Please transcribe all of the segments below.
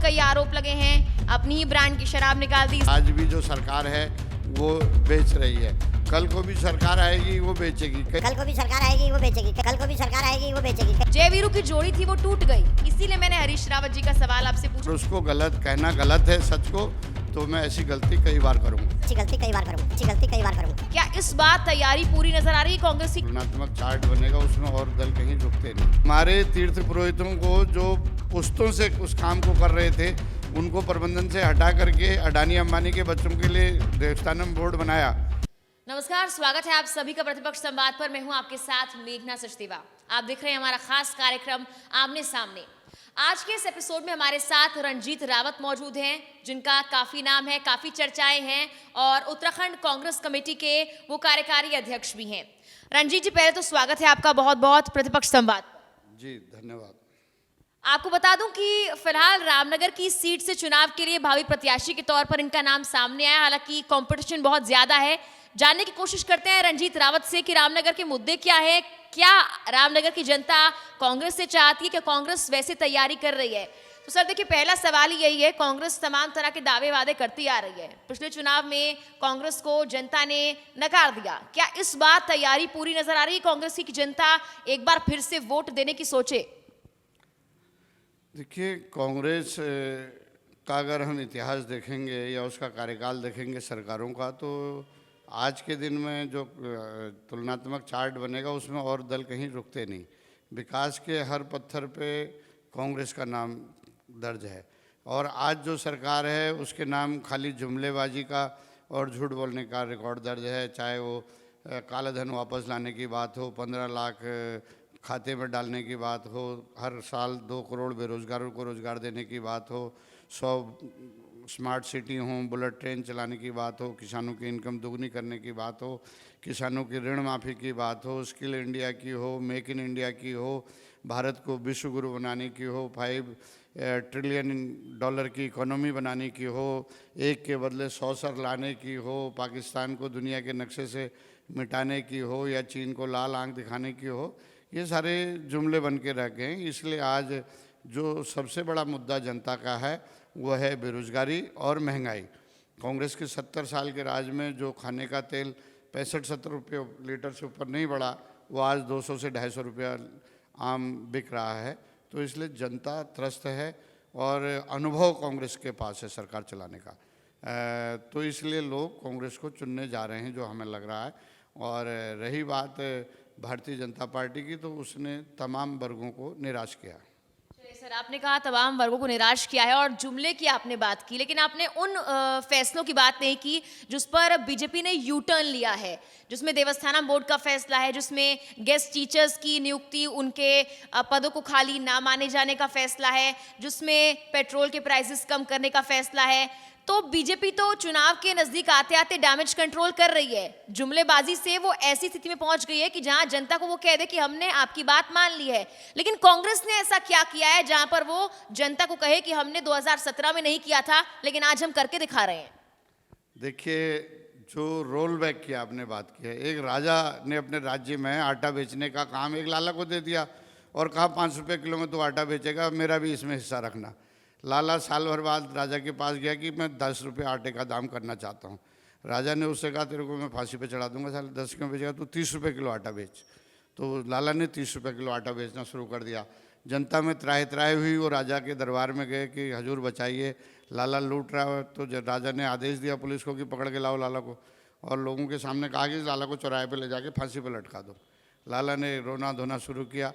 कई आरोप लगे हैं। अपनी ही ब्रांड की शराब निकाल दी। आज भी जो सरकार है वो बेच रही है, कल को भी सरकार आएगी वो बेचेगी। कल को भी सरकार आएगी वो बेचेगी। कल को भी सरकार आएगी वो बेचेगी। जय वीरू की जोड़ी थी वो टूट गई। इसीलिए मैंने हरीश रावत जी का सवाल आपसे पूछा। उसको गलत कहना गलत है, सच को तो मैं ऐसी गलती कई बार करूंगा। अच्छी गलती कई बार करूंगा। अच्छी गलती कई बार करूंगा। क्या इस बार तैयारी पूरी नजर आ रही है कांग्रेस की? तुलनात्मक चार्ट बनेगा, उसमें और दल कहीं रुकते नहीं। हमारे तीर्थ पुरोहितों को जो पुश्तों से उस काम को कर रहे थे, उनको प्रबंधन से हटा करके अडानी अंबानी के बच्चों के लिए देवस्थानम बोर्ड बनाया। नमस्कार, स्वागत है आप सभी का प्रतिपक्ष संवाद पर। मैं हूं आपके साथ मेघना सचदेवा। आप देख रहे हैं हमारा खास कार्यक्रम आमने सामने। आज के इस एपिसोड में हमारे साथ रंजीत रावत मौजूद हैं, जिनका काफी नाम है, काफी चर्चाएं हैं और उत्तराखंड कांग्रेस कमेटी के वो कार्यकारी अध्यक्ष भी हैं। रंजीत जी, पहले तो स्वागत है आपका बहुत बहुत प्रतिपक्ष संवाद। जी धन्यवाद। आपको बता दूं कि फिलहाल रामनगर की सीट से चुनाव के लिए भावी प्रत्याशी के तौर पर इनका नाम सामने आया। हालांकि कंपटीशन बहुत ज्यादा है। जानने की कोशिश करते हैं रंजीत रावत से कि रामनगर के मुद्दे क्या है, क्या रामनगर की जनता कांग्रेस से चाहती है, क्या कांग्रेस वैसे तैयारी कर रही है? तो सर देखिए, पहला सवाल ही यही है, कांग्रेस तमाम तरह के दावे वादे करती आ रही है। पिछले चुनाव में कांग्रेस को जनता ने नकार दिया। क्या इस बार तैयारी पूरी नजर आ रही है कांग्रेस की कि जनता एक बार फिर से वोट देने की सोचे? देखिए, कांग्रेस का अगर हम इतिहास देखेंगे या उसका कार्यकाल देखेंगे सरकारों का, तो आज के दिन में जो तुलनात्मक चार्ट बनेगा उसमें और दल कहीं रुकते नहीं। विकास के हर पत्थर पे कांग्रेस का नाम दर्ज है और आज जो सरकार है उसके नाम खाली जुमलेबाजी का और झूठ बोलने का रिकॉर्ड दर्ज है। चाहे वो काला धन वापस लाने की बात हो, 15 लाख खाते में डालने की बात हो, हर साल 2 करोड़ बेरोजगारों को रोजगार देने की बात हो, 100 स्मार्ट सिटी हो, बुलेट ट्रेन चलाने की बात हो, किसानों की इनकम दोगुनी करने की बात हो, किसानों की ऋण माफ़ी की बात हो, स्किल इंडिया की हो, मेक इन इंडिया की हो, भारत को विश्व गुरु बनाने की हो, 5 ट्रिलियन डॉलर की इकोनॉमी बनाने की हो, एक के बदले 100 सर लाने की हो, पाकिस्तान को दुनिया के नक्शे से मिटाने की हो या चीन को लाल आंख दिखाने की हो, ये सारे जुमले बन के रह गए हैं। इसलिए आज जो सबसे बड़ा मुद्दा जनता का है वो है बेरोजगारी और महंगाई। कांग्रेस के 70 साल के राज में जो खाने का तेल 65-70 रुपये लीटर से ऊपर नहीं बढ़ा, वो आज 200 से 250 रुपया आम बिक रहा है। तो इसलिए जनता त्रस्त है और अनुभव कांग्रेस के पास है सरकार चलाने का। तो इसलिए लोग कांग्रेस को चुनने जा रहे हैं, जो हमें लग रहा है। और रही बात भारतीय जनता पार्टी की, तो उसने तमाम वर्गों को निराश किया। सर, आपने कहा तमाम वर्गों को निराश किया है और जुमले की आपने बात की, लेकिन आपने उन फैसलों की बात नहीं की जिस पर बीजेपी ने यू टर्न लिया है, जिसमें देवस्थानम बोर्ड का फैसला है, जिसमें गेस्ट टीचर्स की नियुक्ति उनके पदों को खाली ना माने जाने का फैसला है, जिसमें पेट्रोल के प्राइसेस कम करने का फैसला है। तो बीजेपी तो चुनाव के नजदीक आते आते डैमेज कंट्रोल कर रही है। जुमलेबाजी से वो ऐसी स्थिति में पहुंच गई है कि जहां जनता को वो कह दे कि हमने आपकी बात मान ली है। लेकिन कांग्रेस ने ऐसा क्या किया है जहां पर वो जनता को कहे कि हमने 2017 में नहीं किया था, लेकिन आज हम करके दिखा रहे हैं? देखिए, जो रोल बैक की आपने बात की है, एक राजा ने अपने राज्य में आटा बेचने का काम एक लाला को दे दिया और कहा 5 रुपये किलो में तो आटा बेचेगा, मेरा भी इसमें हिस्सा रखना। लाला साल भर बाद राजा के पास गया कि मैं 10 रुपये आटे का दाम करना चाहता हूँ। राजा ने उससे कहा तेरे को मैं फांसी पे चढ़ा दूंगा, साल 10 क्यों बेचेगा, तू 30 रुपये किलो आटा बेच। तो लाला ने 30 रुपये किलो आटा बेचना शुरू कर दिया। जनता में त्राही त्राही हुई, वो राजा के दरबार में गए कि हजूर बचाइए, लाला लूट रहा है। तो राजा ने आदेश दिया पुलिस को कि पकड़ के लाओ लाला को, और लोगों के सामने कहा कि लाला को चौराहे पे ले जाके फांसी पे लटका दो। लाला ने रोना धोना शुरू किया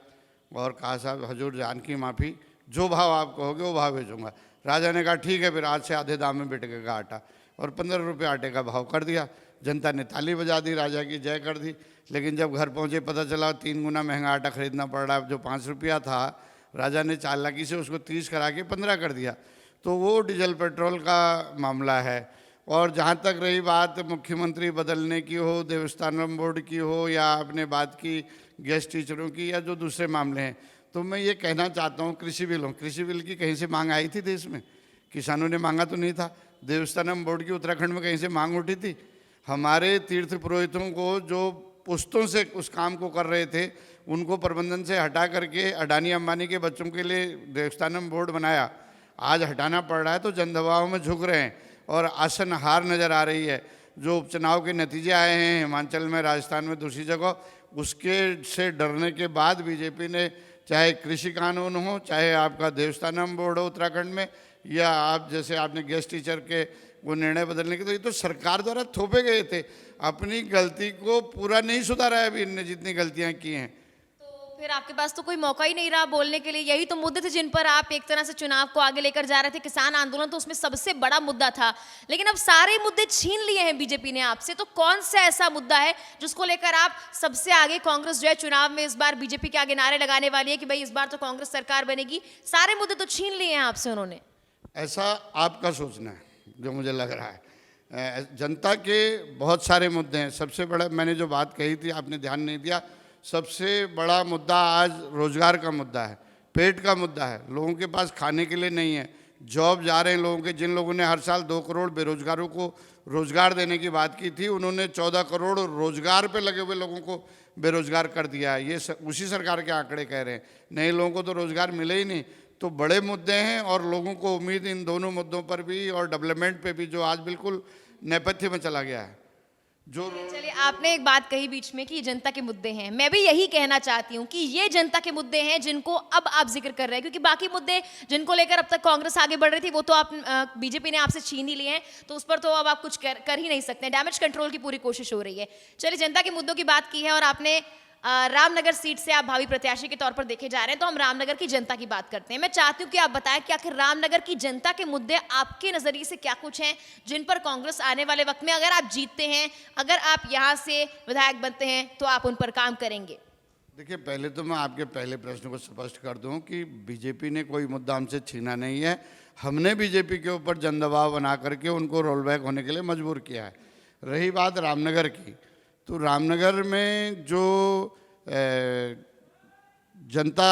और कहा साहब हजूर जान की माफ़ी, जो भाव आप कहोगे वो भाव भेजूँगा। राजा ने कहा ठीक है, फिर आज से आधे दाम में बिकेगा आटा, और 15 रुपये आटे का भाव कर दिया। जनता ने ताली बजा दी, राजा की जय कर दी। लेकिन जब घर पहुँचे पता चला 3 गुना महंगा आटा खरीदना पड़ रहा है। जो 5 रुपया था, राजा ने चालाकी से उसको 30 करा के 15 कर दिया। तो वो डीजल पेट्रोल का मामला है। और जहाँ तक रही बात मुख्यमंत्री बदलने की हो, देवस्थानम बोर्ड की हो, या आपने बात की गेस्ट टीचरों की, या जो दूसरे मामले हैं, तो मैं ये कहना चाहता हूँ कृषि बिल की कहीं से मांग आई थी देश में? किसानों ने मांगा तो नहीं था। देवस्थानम बोर्ड की उत्तराखंड में कहीं से मांग उठी थी? हमारे तीर्थ पुरोहितों को जो पुश्तों से उस काम को कर रहे थे, उनको प्रबंधन से हटा करके अडानी अंबानी के बच्चों के लिए देवस्थानम बोर्ड बनाया। आज हटाना पड़ रहा है तो जनदबाव में झुक रहे हैं और आसन हार नज़र आ रही है। जो उपचुनाव के नतीजे आए हैं हिमाचल में, राजस्थान में, दूसरी जगह, उसके से डरने के बाद बीजेपी ने, चाहे कृषि कानून हो, चाहे आपका देवस्थानम बोर्ड हो उत्तराखंड में, या आप जैसे आपने गेस्ट टीचर के वो निर्णय बदलने के, तो ये तो सरकार द्वारा थोपे गए थे। अपनी गलती को पूरा नहीं सुधारा है अभी इनने जितनी गलतियां की हैं। तो फिर आपके पास तो कोई मौका ही नहीं रहा बोलने के लिए। यही तो मुद्दे थे जिन पर आप एक तरह से चुनाव को आगे लेकर जा रहे थे। किसान आंदोलन तो उसमें सबसे बड़ा मुद्दा था, लेकिन अब सारे मुद्दे छीन लिए हैं बीजेपी ने आपसे। तो कौन सा ऐसा मुद्दा है जिसको लेकर आप सबसे आगे, कांग्रेस जो है चुनाव में इस बार बीजेपी के आगे नारे लगाने वाली है कि भाई इस बार तो कांग्रेस सरकार बनेगी? सारे मुद्दे तो छीन लिए हैं आपसे उन्होंने। ऐसा आपका सोचना है, जो मुझे लग रहा है। जनता के बहुत सारे मुद्दे हैं। सबसे बड़ा, मैंने जो बात कही थी आपने ध्यान नहीं दिया, सबसे बड़ा मुद्दा आज रोजगार का मुद्दा है, पेट का मुद्दा है। लोगों के पास खाने के लिए नहीं है, जॉब जा रहे हैं लोगों के। जिन लोगों ने हर साल 2 करोड़ बेरोजगारों को रोजगार देने की बात की थी, उन्होंने 14 करोड़ रोजगार पे लगे हुए लोगों को बेरोजगार कर दिया है। ये उसी सरकार के आंकड़े कह रहे हैं। नए लोगों को तो रोजगार मिले ही नहीं। तो बड़े मुद्दे हैं और लोगों को उम्मीद इन दोनों मुद्दों पर भी और डेवलपमेंट पे भी, जो आज बिल्कुल नेपथ्य में चला गया है। जो चलिए, आपने एक बात कही बीच में कि ये जनता के मुद्दे हैं। मैं भी यही कहना चाहती हूँ कि ये जनता के मुद्दे हैं जिनको अब आप जिक्र कर रहे हैं, क्योंकि बाकी मुद्दे जिनको लेकर अब तक कांग्रेस आगे बढ़ रही थी वो तो आप बीजेपी ने आपसे छीन ही लिए हैं, तो उस पर तो अब आप कुछ कर ही नहीं सकते। डैमेज कंट्रोल की पूरी कोशिश हो रही है। चलिए, जनता के मुद्दों की बात की है और आपने रामनगर सीट से आप भावी प्रत्याशी के तौर पर देखे जा रहे हैं, तो हम रामनगर की जनता की बात करते हैं। मैं चाहती हूँ कि आप बताएं कि आखिर रामनगर की जनता के मुद्दे आपके नजरिए से क्या कुछ हैं जिन पर कांग्रेस आने वाले वक्त में, अगर आप जीतते हैं, अगर आप यहाँ से विधायक बनते हैं, तो आप उन पर काम करेंगे? देखिए, पहले तो मैं आपके पहले प्रश्न को स्पष्ट कर दूं कि बीजेपी ने कोई मुद्दा हमसे छीना नहीं है। हमने बीजेपी के ऊपर जन दबाव बना करके उनको रोल बैक होने के लिए मजबूर किया है। रही बात रामनगर की, तो रामनगर में जो जनता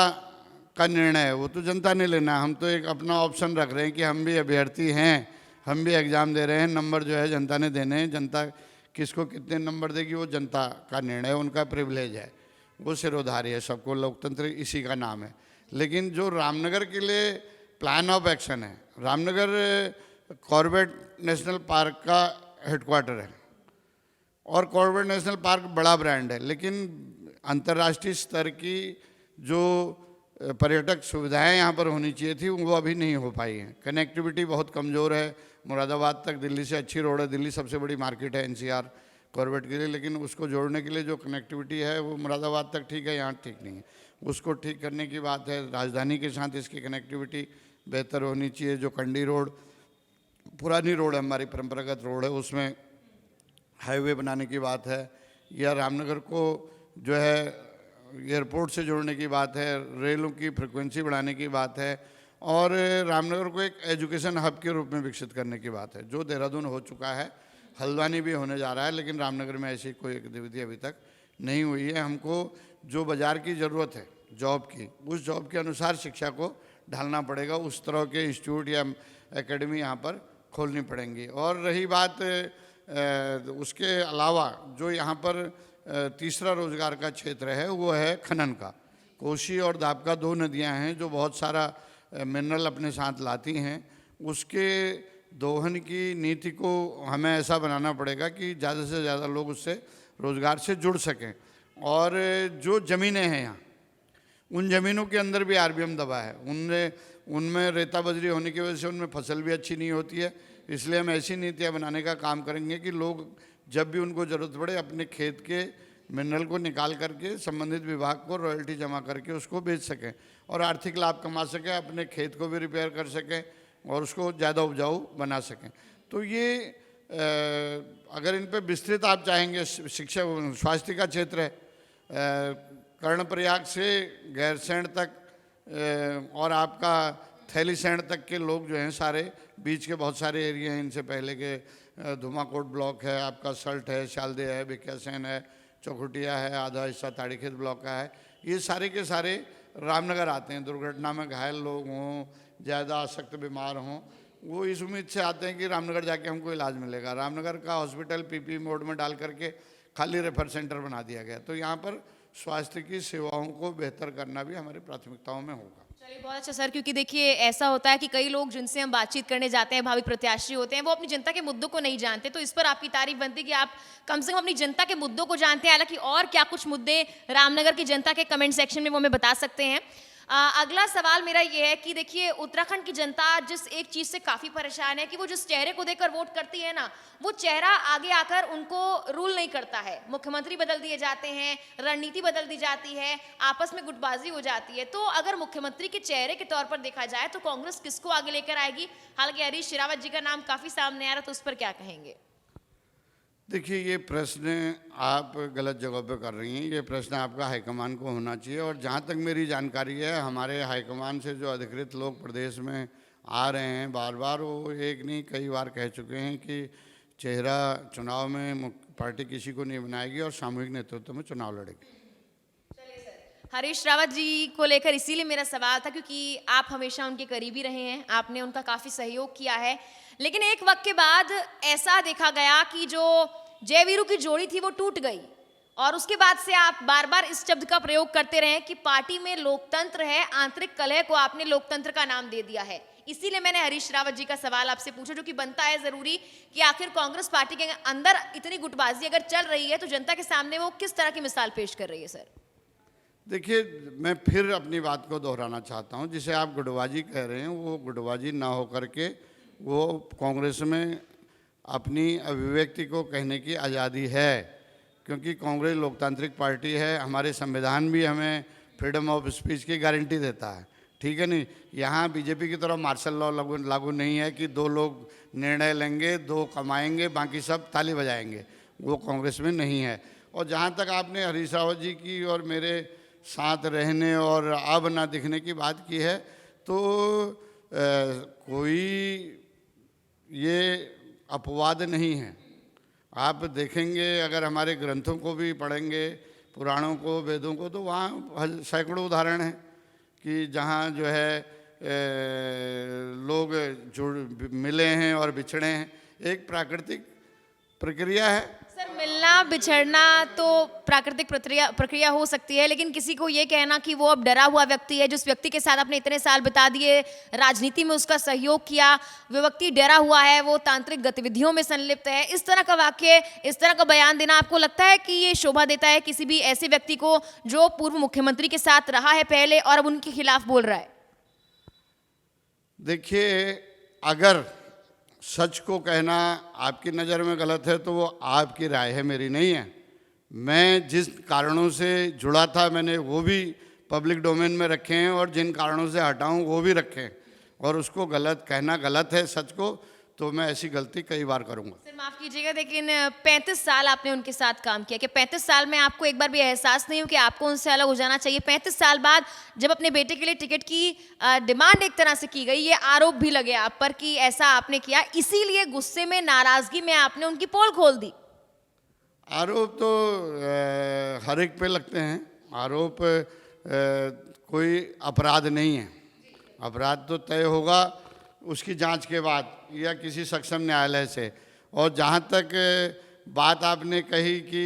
का निर्णय है वो तो जनता ने लेना है। हम तो एक अपना ऑप्शन रख रहे हैं कि हम भी अभ्यर्थी हैं, हम भी एग्ज़ाम दे रहे हैं। नंबर जो है जनता ने देने हैं। जनता किसको कितने नंबर देगी वो जनता का निर्णय है, उनका प्रिविलेज है, वो सिरोधारी है। सबको लोकतंत्र इसी का नाम है। लेकिन जो रामनगर के लिए प्लान ऑफ एक्शन है, रामनगर कॉर्बेट नेशनल पार्क का हेडक्वार्टर है और कॉर्बेट नेशनल पार्क बड़ा ब्रांड है, लेकिन अंतर्राष्ट्रीय स्तर की जो पर्यटक सुविधाएं यहाँ पर होनी चाहिए थी वो अभी नहीं हो पाई हैं। कनेक्टिविटी बहुत कमज़ोर है। मुरादाबाद तक दिल्ली से अच्छी रोड है, दिल्ली सबसे बड़ी मार्केट है एनसीआर कॉर्बेट के लिए, लेकिन उसको जोड़ने के लिए जो कनेक्टिविटी है वो मुरादाबाद तक ठीक है, यहाँ ठीक नहीं है। उसको ठीक करने की बात है। राजधानी के साथ इसकी कनेक्टिविटी बेहतर होनी चाहिए। जो कंडी रोड, पुरानी रोड है, हमारी परंपरागत रोड है, उसमें हाईवे बनाने की बात है। या रामनगर को जो है एयरपोर्ट से जोड़ने की बात है, रेलों की फ्रिक्वेंसी बढ़ाने की बात है, और रामनगर को एक एजुकेशन हब के रूप में विकसित करने की बात है। जो देहरादून हो चुका है, हल्द्वानी भी होने जा रहा है, लेकिन रामनगर में ऐसी कोई गतिविधि अभी तक नहीं हुई है। हमको जो बाज़ार की ज़रूरत है जॉब की, उस जॉब के अनुसार शिक्षा को ढालना पड़ेगा। उस तरह के इंस्टीट्यूट या एकेडमी यहाँ पर खोलनी पड़ेंगी। और रही बात उसके अलावा जो यहाँ पर तीसरा रोजगार का क्षेत्र है वो है खनन का। कोसी और दाबका 2 नदियाँ हैं जो बहुत सारा मिनरल अपने साथ लाती हैं। उसके दोहन की नीति को हमें ऐसा बनाना पड़ेगा कि ज़्यादा से ज़्यादा लोग उससे रोज़गार से जुड़ सकें। और जो ज़मीनें हैं यहाँ, उन ज़मीनों के अंदर भी आरबीएम दबा है। उनमें रेता बजरी होने की वजह से उनमें फसल भी अच्छी नहीं होती है। इसलिए हम ऐसी नीतियाँ बनाने का काम करेंगे कि लोग जब भी उनको ज़रूरत पड़े अपने खेत के मिनरल को निकाल करके संबंधित विभाग को रॉयल्टी जमा करके उसको बेच सकें और आर्थिक लाभ कमा सकें, अपने खेत को भी रिपेयर कर सकें और उसको ज़्यादा उपजाऊ बना सकें। तो ये अगर इन पे विस्तृत आप चाहेंगे, शिक्षा स्वास्थ्य का क्षेत्र है, कर्णप्रयाग से गैरसैंण तक और आपका थैलीसैंण तक के लोग जो हैं सारे, बीच के बहुत सारे एरिया हैं इनसे पहले के, धुमाकोट ब्लॉक है, आपका सल्ट है, शालदे है, भिकियासैन है, चौखुटिया है, आधा हिस्सा ताड़ीखेत ब्लॉक का है। ये सारे के सारे रामनगर आते हैं। दुर्घटना में घायल लोग हों, ज़्यादा आसक्त बीमार हों, वो इस उम्मीद से आते हैं कि रामनगर जाके हमको इलाज मिलेगा। रामनगर का हॉस्पिटल पीपी मोड में डाल करके खाली रेफर सेंटर बना दिया गया। तो यहाँ पर स्वास्थ्य की सेवाओं को बेहतर करना भी हमारी प्राथमिकताओं में होगा। चलिए बहुत अच्छा सर, क्योंकि देखिए ऐसा होता है कि कई लोग जिनसे हम बातचीत करने जाते हैं, भावी प्रत्याशी होते हैं, वो अपनी जनता के मुद्दों को नहीं जानते, तो इस पर आपकी तारीफ बनती है कि आप कम से कम अपनी जनता के मुद्दों को जानते हैं। हालांकि और क्या कुछ मुद्दे रामनगर की जनता के कमेंट सेक्शन में वो हमें बता सकते हैं। अगला सवाल मेरा ये है कि देखिए उत्तराखंड की जनता जिस एक चीज से काफी परेशान है कि वो जिस चेहरे को देखकर वोट करती है ना, वो चेहरा आगे आकर उनको रूल नहीं करता है। मुख्यमंत्री बदल दिए जाते हैं, रणनीति बदल दी जाती है, आपस में गुटबाजी हो जाती है। तो अगर मुख्यमंत्री के चेहरे के तौर पर देखा जाए तो कांग्रेस किसको आगे लेकर आएगी? हालांकि हरीश रावत जी का नाम काफी सामने आ रहा है, तो उस पर क्या कहेंगे? देखिए, ये प्रश्न आप गलत जगह पे कर रही हैं। ये प्रश्न आपका हाईकमान को होना चाहिए, और जहाँ तक मेरी जानकारी है, हमारे हाईकमान से जो अधिकृत लोग प्रदेश में आ रहे हैं, बार बार वो एक नहीं कई बार कह चुके हैं कि चेहरा चुनाव में पार्टी किसी को नहीं बनाएगी और सामूहिक नेतृत्व में चुनाव लड़ेगी। हरीश रावत जी को लेकर इसीलिए मेरा सवाल था, क्योंकि आप हमेशा उनके करीबी रहे हैं, आपने उनका काफ़ी सहयोग किया है। लेकिन एक वक्त के बाद ऐसा देखा गया कि जो जयवीरू की जोड़ी थी वो टूट गई, और उसके बाद से आप बार बार इस शब्द का प्रयोग करते रहे कि पार्टी में लोकतंत्र है, आंतरिक कलह को आपने लोकतंत्र का नाम दे दिया है। इसीलिए मैंने हरीश रावत जी का सवाल आपसे पूछा, जो कि बनता है जरूरी कि आखिर कांग्रेस पार्टी के अंदर इतनी गुटबाजी अगर चल रही है तो जनता के सामने वो किस तरह की मिसाल पेश कर रही है? सर देखिए, मैं फिर अपनी बात को दोहराना चाहता हूँ। जिसे आप गुटबाजी कह रहे हैं, वो गुटबाजी ना हो करके वो कांग्रेस में अपनी अभिव्यक्ति को कहने की आज़ादी है, क्योंकि कांग्रेस लोकतांत्रिक पार्टी है। हमारे संविधान भी हमें फ्रीडम ऑफ स्पीच की गारंटी देता है, ठीक है नहीं। यहाँ बीजेपी की तरह मार्शल लॉ लागू नहीं है कि दो लोग निर्णय लेंगे, दो कमाएंगे, बाकी सब ताली बजाएंगे। वो कांग्रेस में नहीं है। और जहाँ तक आपने हरीश रावत जी की और मेरे साथ रहने और अब ना दिखने की बात की है, तो कोई ये अपवाद नहीं है। आप देखेंगे, अगर हमारे ग्रंथों को भी पढ़ेंगे, पुराणों को, वेदों को, तो वहाँ सैकड़ों उदाहरण हैं कि जहाँ जो है लोग जुड़ मिले हैं और बिछड़े हैं। एक प्राकृतिक प्रक्रिया है। सर, मिलना बिछड़ना तो प्राकृतिक प्रक्रिया हो सकती है, लेकिन किसी को ये कहना कि वो अब डरा हुआ व्यक्ति है, जिस व्यक्ति के साथ आपने इतने साल बिता दिए, राजनीति में उसका सहयोग किया, वो व्यक्ति डरा हुआ है, वो तांत्रिक गतिविधियों में संलिप्त है, इस तरह का वाक्य, इस तरह का बयान देना आपको लगता है कि ये शोभा देता है किसी भी ऐसे व्यक्ति को जो पूर्व मुख्यमंत्री के साथ रहा है पहले और अब उनके खिलाफ बोल रहा है? देखिए, अगर सच को कहना आपकी नज़र में गलत है तो वो आपकी राय है, मेरी नहीं है। मैं जिस कारणों से जुड़ा था मैंने वो भी पब्लिक डोमेन में रखे हैं, और जिन कारणों से हटाऊं वो भी रखे हैं, और उसको गलत कहना गलत है सच को, तो मैं ऐसी गलती कई बार करूंगा। सर माफ कीजिएगा, लेकिन 35 साल आपने उनके साथ काम किया, कि 35 साल में आपको एक बार भी एहसास नहीं हो कि आपको उनसे अलग हो जाना चाहिए? 35 साल बाद जब अपने बेटे के लिए टिकट की डिमांड एक तरह से की गई, ये आरोप भी लगे आप पर कि ऐसा आपने किया, इसीलिए गुस्से में, नाराजगी में आपने उनकी पोल खोल दी। आरोप तो हर एक पे लगते हैं। आरोप कोई अपराध नहीं है। अपराध तो तय होगा उसकी जांच के बाद या किसी सक्षम न्यायालय से। और जहाँ तक बात आपने कही कि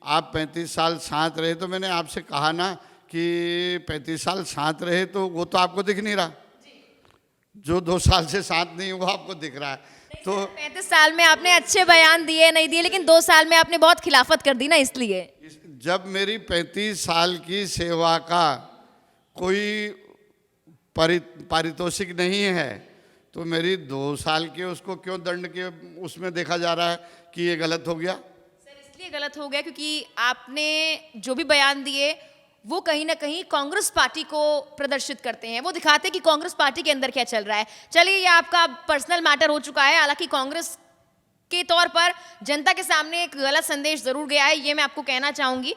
आप 35 साल साथ रहे, तो मैंने आपसे कहा ना कि 35 साल साथ रहे, तो वो तो आपको दिख नहीं रहा। जो 2 साल से साथ नहीं हुआ आपको दिख रहा है। तो 35 साल में आपने अच्छे बयान दिए नहीं दिए, लेकिन 2 साल में आपने बहुत खिलाफत कर दी ना, इसलिए। जब मेरी 35 साल की सेवा का कोई पारितोषिक नहीं है, तो मेरी 2 साल के उसको क्यों दंड के उसमें देखा जा रहा है कि ये गलत हो गया? सर इसलिए गलत हो गया क्योंकि आपने जो भी बयान दिए वो कहीं ना कहीं कांग्रेस पार्टी को प्रदर्शित करते हैं, वो दिखाते हैं कि कांग्रेस पार्टी के अंदर क्या चल रहा है। चलिए, ये आपका पर्सनल मैटर हो चुका है। हालांकि कांग्रेस के तौर पर जनता के सामने एक गलत संदेश जरूर गया है, ये मैं आपको कहना चाहूंगी।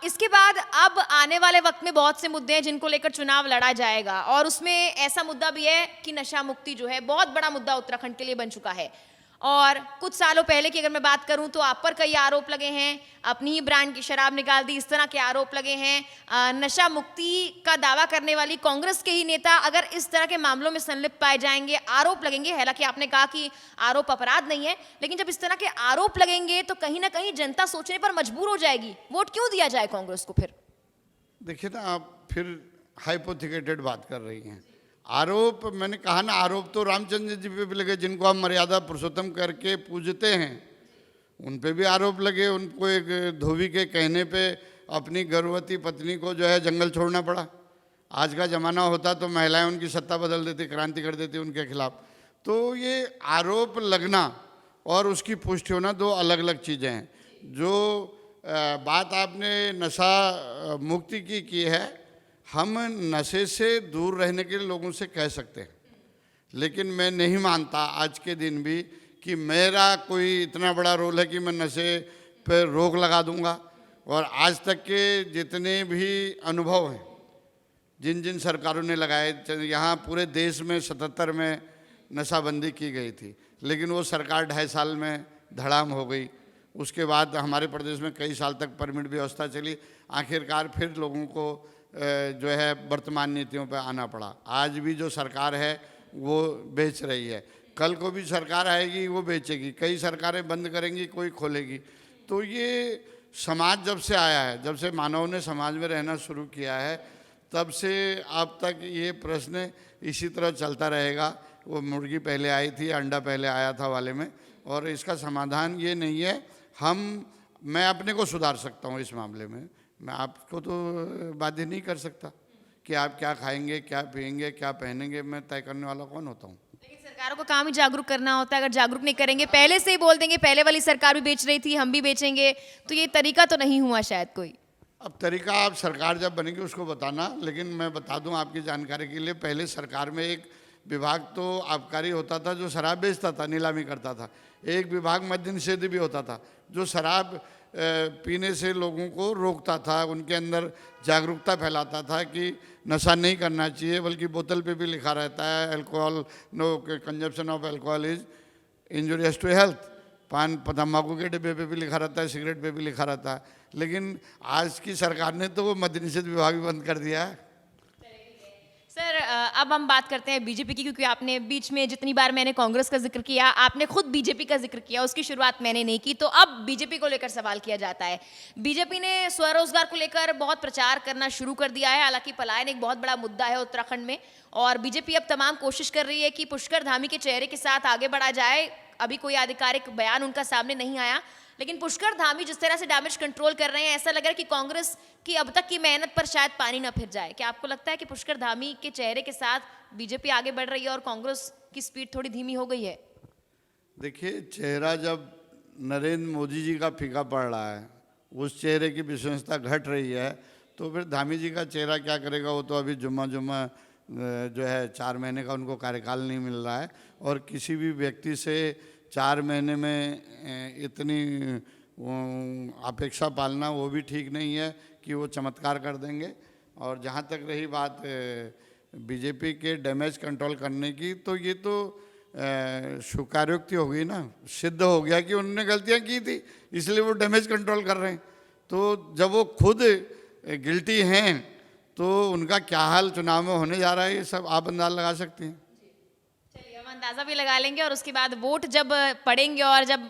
इसके बाद अब आने वाले वक्त में बहुत से मुद्दे हैं जिनको लेकर चुनाव लड़ा जाएगा, और उसमें ऐसा मुद्दा भी है कि नशा मुक्ति जो है बहुत बड़ा मुद्दा उत्तराखंड के लिए बन चुका है। और कुछ सालों पहले की अगर मैं बात करूं तो आप पर कई आरोप लगे हैं, अपनी ही ब्रांड की शराब निकाल दी, इस तरह के आरोप लगे हैं। नशा मुक्ति का दावा करने वाली कांग्रेस के ही नेता अगर इस तरह के मामलों में संलिप्त पाए जाएंगे, आरोप लगेंगे, हालांकि आपने कहा कि आरोप अपराध नहीं है, लेकिन जब इस तरह के आरोप लगेंगे तो कहीं ना कहीं जनता सोचने पर मजबूर हो जाएगी, वोट क्यों दिया जाए कांग्रेस को फिर? देखिए ना, आप फिर हाइपोथिकेटेड बात कर रही हैं। आरोप, मैंने कहा ना, आरोप तो रामचंद्र जी पे भी लगे, जिनको हम मर्यादा पुरुषोत्तम करके पूजते हैं, उन पे भी आरोप लगे। उनको एक धोबी के कहने पे अपनी गर्भवती पत्नी को जो है जंगल छोड़ना पड़ा। आज का ज़माना होता तो महिलाएं उनकी सत्ता बदल देती, क्रांति कर देती उनके खिलाफ। तो ये आरोप लगना और उसकी पुष्टि होना दो अलग अलग चीज़ें हैं। जो बात आपने नशा मुक्ति की है, हम नशे से दूर रहने के लिए लोगों से कह सकते हैं, लेकिन मैं नहीं मानता आज के दिन भी कि मेरा कोई इतना बड़ा रोल है कि मैं नशे पर रोक लगा दूंगा। और आज तक के जितने भी अनुभव हैं, जिन जिन सरकारों ने लगाए, यहाँ पूरे देश में 77 में नशाबंदी की गई थी, लेकिन वो सरकार 2.5 साल में धड़ाम हो गई। उसके बाद हमारे प्रदेश में कई साल तक परमिट व्यवस्था चली। आखिरकार फिर लोगों को जो है वर्तमान नीतियों पर आना पड़ा। आज भी जो सरकार है वो बेच रही है, कल को भी सरकार आएगी वो बेचेगी, कई सरकारें बंद करेंगी, कोई खोलेगी। तो ये समाज जब से आया है, जब से मानव ने समाज में रहना शुरू किया है, तब से अब तक ये प्रश्न इसी तरह चलता रहेगा। वो मुर्गी पहले आई थी, अंडा पहले आया था वाले में। और इसका समाधान ये नहीं है, मैं अपने को सुधार सकता हूँ इस मामले में, मैं आपको तो बाध्य नहीं कर सकता कि आप क्या खाएंगे, क्या पिएंगे, क्या पहनेंगे। मैं तय करने वाला कौन होता हूँ? लेकिन सरकारों को काम ही जागरूक करना होता है। अगर जागरूक नहीं करेंगे, पहले से ही बोल देंगे पहले वाली सरकार भी बेच रही थी, हम भी बेचेंगे, तो ये तरीका तो नहीं हुआ शायद कोई। अब तरीका आप सरकार जब बनेगी उसको बताना, लेकिन मैं बता दूं आपकी जानकारी के लिए, पहले सरकार में एक विभाग तो आबकारी होता था जो शराब बेचता था, नीलामी करता था। एक विभाग मद्य निषेध भी होता था जो शराब पीने से लोगों को रोकता था, उनके अंदर जागरूकता फैलाता था कि नशा नहीं करना चाहिए। बल्कि बोतल पे भी लिखा रहता है, alcohol, no consumption of alcohol is injurious to health. पान तम्बाकू के डिब्बे पे भी लिखा रहता है, सिगरेट पे भी लिखा रहता है। लेकिन आज की सरकार ने तो वो मद्य निषेध विभाग भी बंद कर दिया है। सर, अब हम बात करते हैं बीजेपी की, क्योंकि आपने बीच में जितनी बार मैंने कांग्रेस का जिक्र किया, आपने खुद बीजेपी का जिक्र किया, उसकी शुरुआत मैंने नहीं की। तो अब बीजेपी को लेकर सवाल किया जाता है। बीजेपी ने स्वरोजगार को लेकर बहुत प्रचार करना शुरू कर दिया है। हालांकि पलायन एक बहुत बड़ा मुद्दा है उत्तराखंड में, और बीजेपी अब तमाम कोशिश कर रही है कि पुष्कर धामी के चेहरे के साथ आगे बढ़ा जाए। अभी कोई आधिकारिक बयान उनका सामने नहीं आया, लेकिन पुष्कर धामी जिस तरह से डैमेज कंट्रोल कर रहे हैं, ऐसा लग रहा है कि कांग्रेस की अब तक की मेहनत पर शायद पानी न फिर जाए। क्या आपको लगता है कि पुष्कर धामी के चेहरे के साथ बीजेपी आगे बढ़ रही है और कांग्रेस की स्पीड थोड़ी धीमी हो गई है? देखिए, चेहरा जब नरेंद्र मोदी जी का फीका पड़ रहा है, उस चेहरे की विश्वसनीयता घट रही है, तो फिर धामी जी का चेहरा क्या करेगा? वो तो अभी जुम्मा जो है 4 महीने का उनको कार्यकाल नहीं मिल रहा है, और किसी भी व्यक्ति से 4 महीने में इतनी अपेक्षा पालना वो भी ठीक नहीं है कि वो चमत्कार कर देंगे। और जहाँ तक रही बात बीजेपी के डैमेज कंट्रोल करने की, तो ये तो स्वीकारोक्ति हो गई ना, सिद्ध हो गया कि उन्होंने गलतियाँ की थी, इसलिए वो डैमेज कंट्रोल कर रहे हैं। तो जब वो खुद गिल्टी हैं तो उनका क्या हाल चुनाव में होने जा रहा है, ये सब आप अंदाज़ा लगा सकते हैं। चलिए, हम अंदाजा भी लगा लेंगे, और उसके बाद वोट जब पड़ेंगे और जब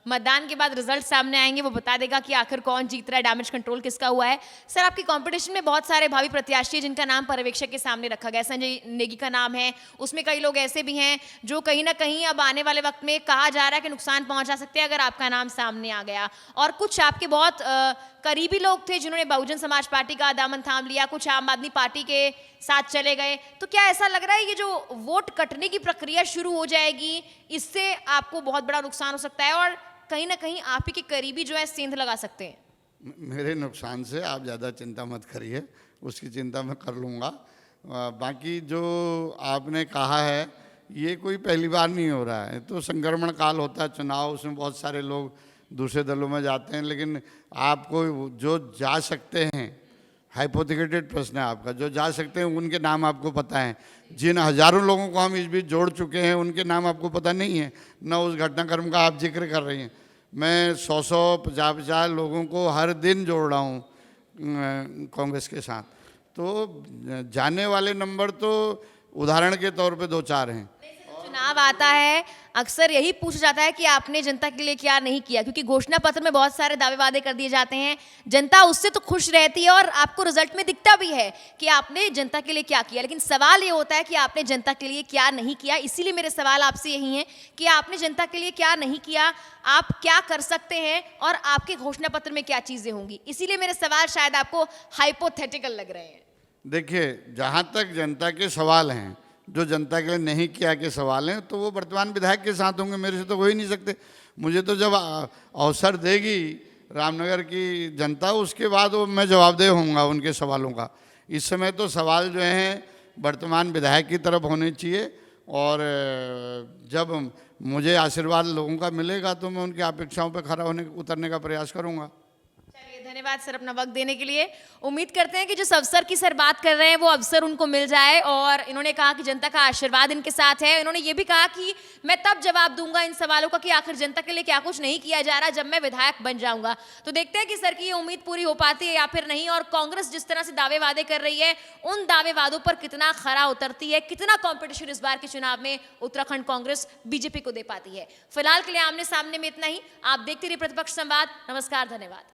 मतदान के बाद रिजल्ट सामने आएंगे, वो बता देगा कि आखिर कौन जीत रहा है, डैमेज कंट्रोल किसका हुआ है। सर, आपकी कंपटीशन में बहुत सारे भावी प्रत्याशी हैं जिनका नाम पर्यवेक्षक के सामने रखा गया। संजय नेगी का नाम है, उसमें कई लोग ऐसे भी हैं जो कहीं ना कहीं अब आने वाले वक्त में कहा जा रहा है कि नुकसान पहुंचा सकते हैं अगर आपका नाम सामने आ गया। और कुछ आपके बहुत करीबी लोग थे जिन्होंने बहुजन समाज पार्टी का दामन थाम लिया, कुछ आम आदमी पार्टी के साथ चले गए। तो क्या ऐसा लग रहा है ये जो वोट कटने की प्रक्रिया शुरू हो जाएगी, इससे आपको बहुत बड़ा नुकसान हो सकता है और कहीं ना कहीं आप ही के करीबी जो है सेंध लगा सकते हैं? मेरे नुकसान से आप ज़्यादा चिंता मत करिए, उसकी चिंता मैं कर लूँगा। बाकी जो आपने कहा है ये कोई पहली बार नहीं हो रहा है। तो संक्रमण काल होता है चुनाव, उसमें बहुत सारे लोग दूसरे दलों में जाते हैं, लेकिन आपको जो जा सकते हैं, हाइपोथेटिकल प्रश्न है आपका, जो जा सकते हैं उनके नाम आपको पता है। जिन हजारों लोगों को हम इस बीच जोड़ चुके हैं उनके नाम आपको पता नहीं है, न उस घटनाक्रम का आप जिक्र कर रही हैं। मैं 100 50 लोगों को हर दिन जोड़ रहा हूँ कांग्रेस के साथ। तो जाने वाले नंबर तो उदाहरण के तौर पे 2-4 हैं। चुनाव आता है, अक्सर यही पूछा जाता है कि आपने जनता के लिए क्या नहीं किया, क्योंकि घोषणा पत्र में बहुत सारे दावे वादे कर दिए जाते हैं, जनता उससे तो खुश रहती है और आपको रिजल्ट में दिखता भी है कि आपने जनता के लिए क्या किया, लेकिन सवाल ये होता है कि आपने जनता के लिए क्या नहीं किया। इसीलिए मेरे सवाल आपसे यही हैं कि आपने जनता के लिए क्या नहीं किया, आप क्या कर सकते हैं और आपके घोषणा पत्र में क्या चीजें होंगी। इसीलिए मेरे सवाल शायद आपको हाइपोथेटिकल लग रहे हैं। देखिए, जहाँ तक जनता के सवाल हैं, जो जनता के लिए नहीं किया के सवाल हैं, तो वो वर्तमान विधायक के साथ होंगे, मेरे से तो हो ही नहीं सकते। मुझे तो जब अवसर देगी रामनगर की जनता, उसके बाद वो मैं जवाबदेह होऊंगा उनके सवालों का। इस समय तो सवाल जो हैं वर्तमान विधायक की तरफ होने चाहिए, और जब मुझे आशीर्वाद लोगों का मिलेगा तो मैं उनकी अपेक्षाओं पर खरा होने उतरने का प्रयास करूँगा। चलिए, धन्यवाद सर अपना वक्त देने के लिए। उम्मीद करते हैं कि जिस अवसर की सर बात कर रहे हैं वो अवसर उनको मिल जाए, और इन्होंने कहा कि जनता का आशीर्वाद इनके साथ है। इन्होंने ये भी कहा कि मैं तब जवाब दूंगा इन सवालों का कि आखिर जनता के लिए क्या कुछ नहीं किया जा रहा जब मैं विधायक बन जाऊंगा। तो देखते हैं कि सर की ये उम्मीद पूरी हो पाती है या फिर नहीं, और कांग्रेस जिस तरह से दावे वादे कर रही है उन दावे वादों पर कितना खरा उतरती है, कितना कॉम्पिटिशन इस बार के चुनाव में उत्तराखंड कांग्रेस बीजेपी को दे पाती है। फिलहाल के लिए आमने सामने में इतना ही। आप देखते रहिए प्रतिपक्ष संवाद। नमस्कार, धन्यवाद।